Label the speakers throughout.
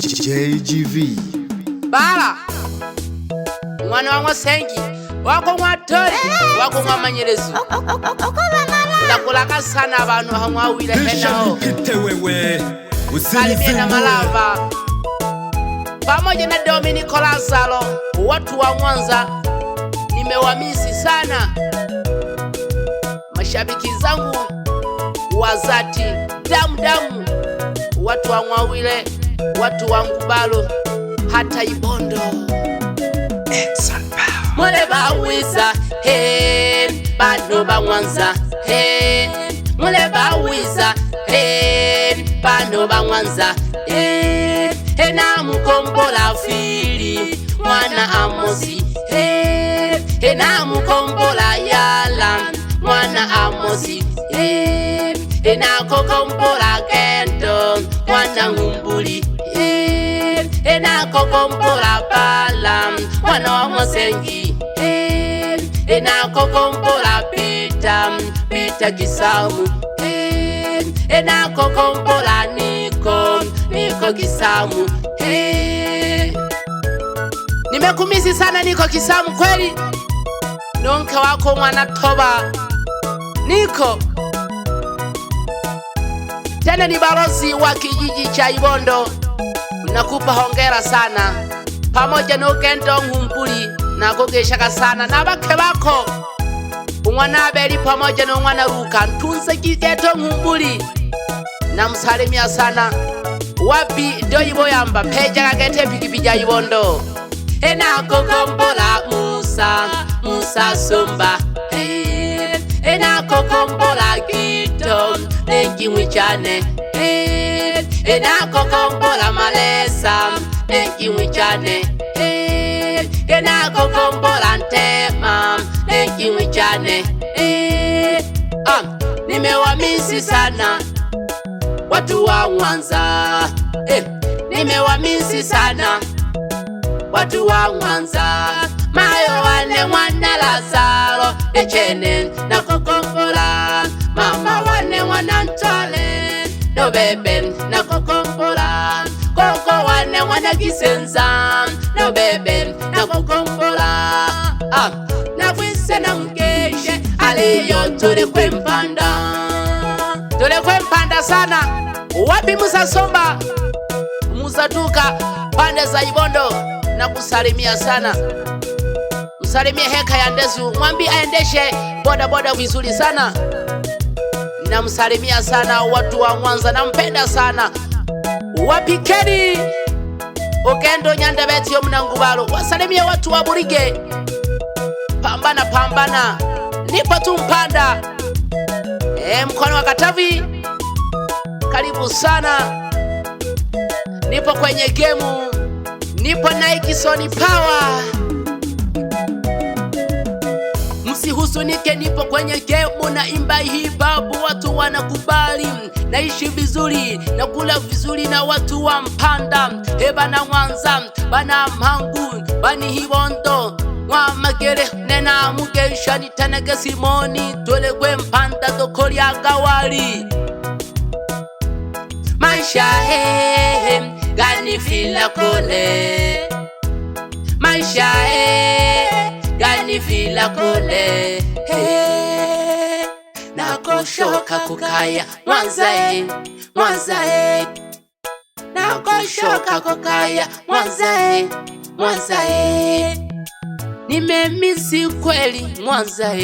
Speaker 1: JGV
Speaker 2: Bala mwana wa Sengi wako mwatori wako mwamanyerezo Ndakulaka sana abantu hamwawile henao Salimie na Malava pamoja na Dominico Lazaro. Watu wa Mwanza nimewamisi sana, mashabiki zangu wa zati damu, watu wa Mwawile, watu wa Ngubalo, hata Ibondo. Mule bawiza bano ba Mwanza mule bawiza bano ba Mwanza na mukombola fili mwana Amosi na mukombola Yala mwana Amosi na kokombola Kento mwana Ngumbuli na kokombola Bala mwana wa Mosengi na kokombola Pita Kisamu na kokombola Niko Kisamu. Nimekumisi sana Niko Kisamu kweli. Nonke wako mwana Toba Niko tena ni balozi wa kijiji cha Ibondo. Nakupa hongera sana pamoja na Ugendo Ngumbuli na kugeshaka sana na bake bako umwana Abeli pamoja na umwana Luka ntunze kigeto Ngumbuli na msalimia sana. Wapi doyibo yamba peja kagete pikipiki ya Ibondo na kokombola Musa Somba na kokombola Gito nengi mwichane na kokombola Malesa nengi mwichane na kokombola Ntema nengi mwichane. Nimewamisi sana watu wa Mwanza nimewamisi sana watu wa Mwanza. Mayo wane mwana Lazaro echene na kokombola mama wane mwana Ntale no bebe na kokombola koko wane mwana Kisenza no bebe na kokombola na kwise na mkeshe aliyo tule kwempanda sana. Wapi Musa Somba Musa Tuka pande za Ibondo na kusalimia sana. Msalimie Heka ya Ndezu, mwambi aendeshe boda vizuri sana. Na msalimia sana watu wa Mwanza, nampenda sana. Wapi Kedi Ugendo Nyandabeti yo Mnangubalo, wasalimie watu wa Burige. Pambana nipo tu Mpanda mkono wa Katavi, karibu sana. Nipo kwenye gemu, nipo Nike Sony Power, msihuzunike, nipo kwenye gemu na imba hii babu, watu wanakubali. Naishi vizuri, nakula vizuri na watu wa Mpanda bana Mwanza, bana Mhangu, bani Ibondo Mwamagere nena mugesha nitanege Simoni tole kwe Mpanda dokori agawali. Maisha gani fila kole, maisha gani fila kole nakoshoka kukaya Mwanza nakoshoka kukaya Mwanza nimemisi kweli Mwanza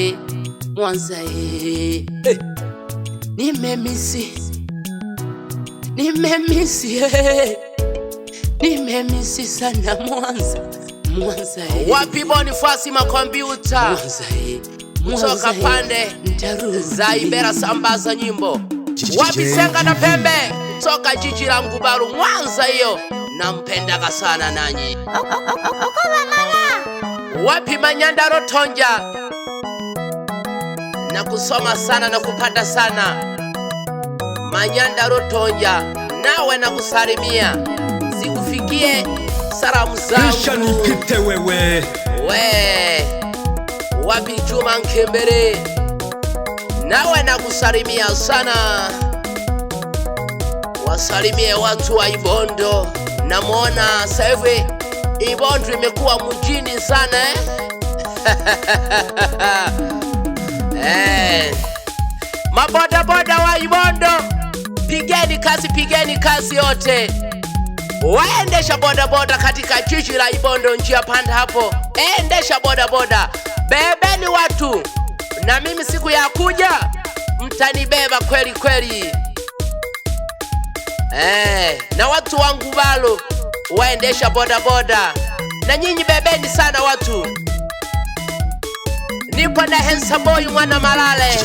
Speaker 2: nimemisi sana Mwanza Wapi Bonifasi makompyuta Mtoka pande za Ibera sambaza nyimbo. Wapi Senga na Pembe toka jiji la Ngubalo Mwanza hiyo, nampendaka sana nanyi. Wapi Manyanda Rotonja na kusoma sana na kupanda sana Manyanda Rotonja, nawe na kusalimia zikufikie salamu zangu.
Speaker 1: Kisha nikite wewe
Speaker 2: Wapi Juma Nkembere, nawe na kusalimia sana. Wasalimie watu wa Ibondo, namuona sasa hivi Ibondo imekuwa mjini sana Mabodaboda wa Ibondo, pigeni kazi yote. Waendesha bodaboda katika jiji la Ibondo, njia panda hapo, endesha bodaboda, bebeni watu, na mimi siku ya kuja mtanibeba kweli kweli. Na watu wangu balo waendesha bodaboda, na nyinyi bebeni sana watu. Nipo na Handsome Boy Mwana Malale,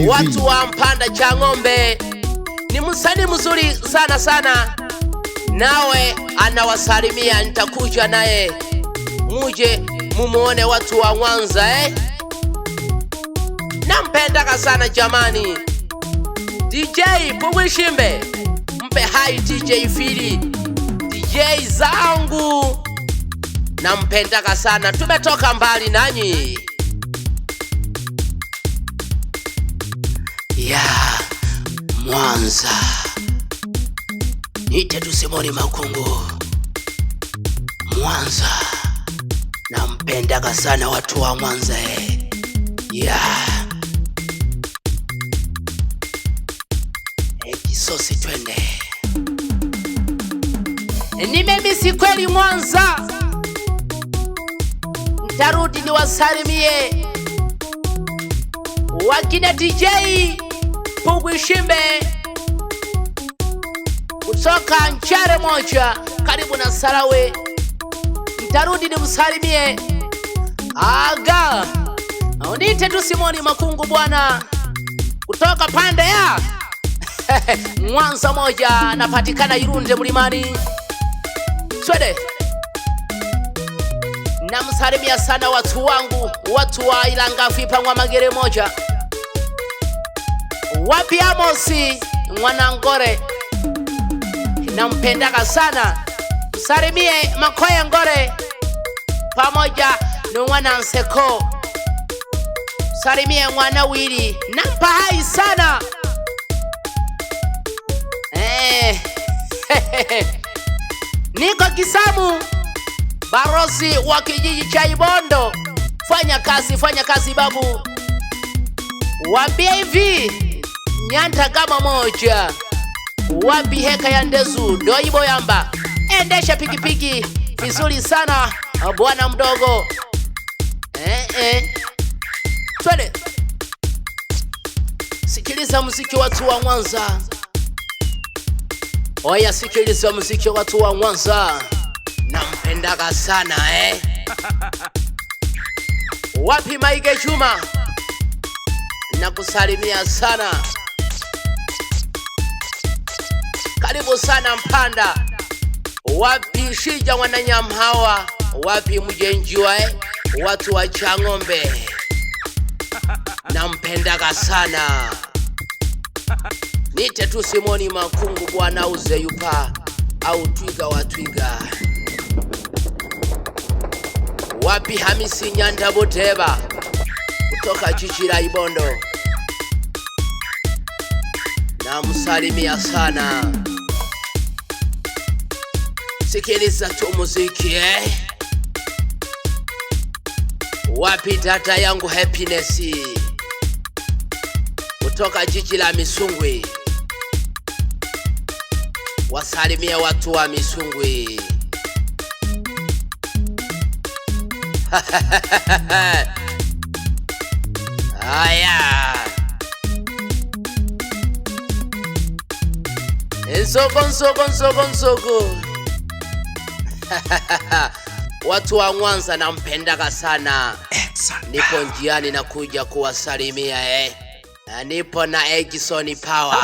Speaker 2: watu wa Mpanda cha Ng'ombe, ni msanii mzuri sana, nawe anawasalimia, nitakuja naye muje mumuone watu wa Mwanza Nampendaka sana jamani. DJ Pugwishimbe, mpe hai DJ Fili, DJ zangu nampendaka sana, tumetoka mbali nanyi. Mwanza nite tusimoni Makungu, Mwanza nampendaka sana watu wa Mwanza Kisosi twende. Nimemisi kweli Mwanza, ntarudi niwasalimie wakina DJ Pugwishimbe kutoka Nchare moja karibu na Sarawe, ntarudi nimsalimie aga unite tusimoni Makungu bwana, kutoka pande ya Mwanza moja, napatikana Irunde Mlimani. Twende, namsalimia sana watu wangu, watu wa Ilanga Fipa Mwamagere moja, wapi Amosi Mwanangore, nampendaka sana. Msalimie Makoya Ngore pamoja na Mwana Nseko, salimie Mwana Wili, nampa hai sana. Niko Kisamu, barosi wa kijiji cha Ibondo, fanya kazi babu. Waambie hivi Nyanda kama moja, wapi Heka ya Ndezu Doibo Yamba, endesha pikipiki vizuri sana bwana mdogo. Twende, sikiliza muziki watu wa Mwanza. Oya, sikiliza muziki watu wa Mwanza, nampendaka sana Wapi Maige Juma, nakusalimia sana, karibu sana Mpanda. Wapi Shija Wananyamhawa, wapi Mjenjiwa watu wa Chang'ombe, nampendaka sana. Nite tusimoni Makungu bwana, uze yupa au twiga wa twiga. Wapi Hamisi Nyanda Buteba kutoka jiji la Ibondo, namsalimia sana. Sikiliza tu muziki Wapi dada yangu Happiness kutoka jiji la Misungwi, wasalimia watu wa Misungwi. Aya, Nsoko watu wa Mwanza nampendaka sana. Nipo njiani na kuja kuwasalimia nipo na Edison Power.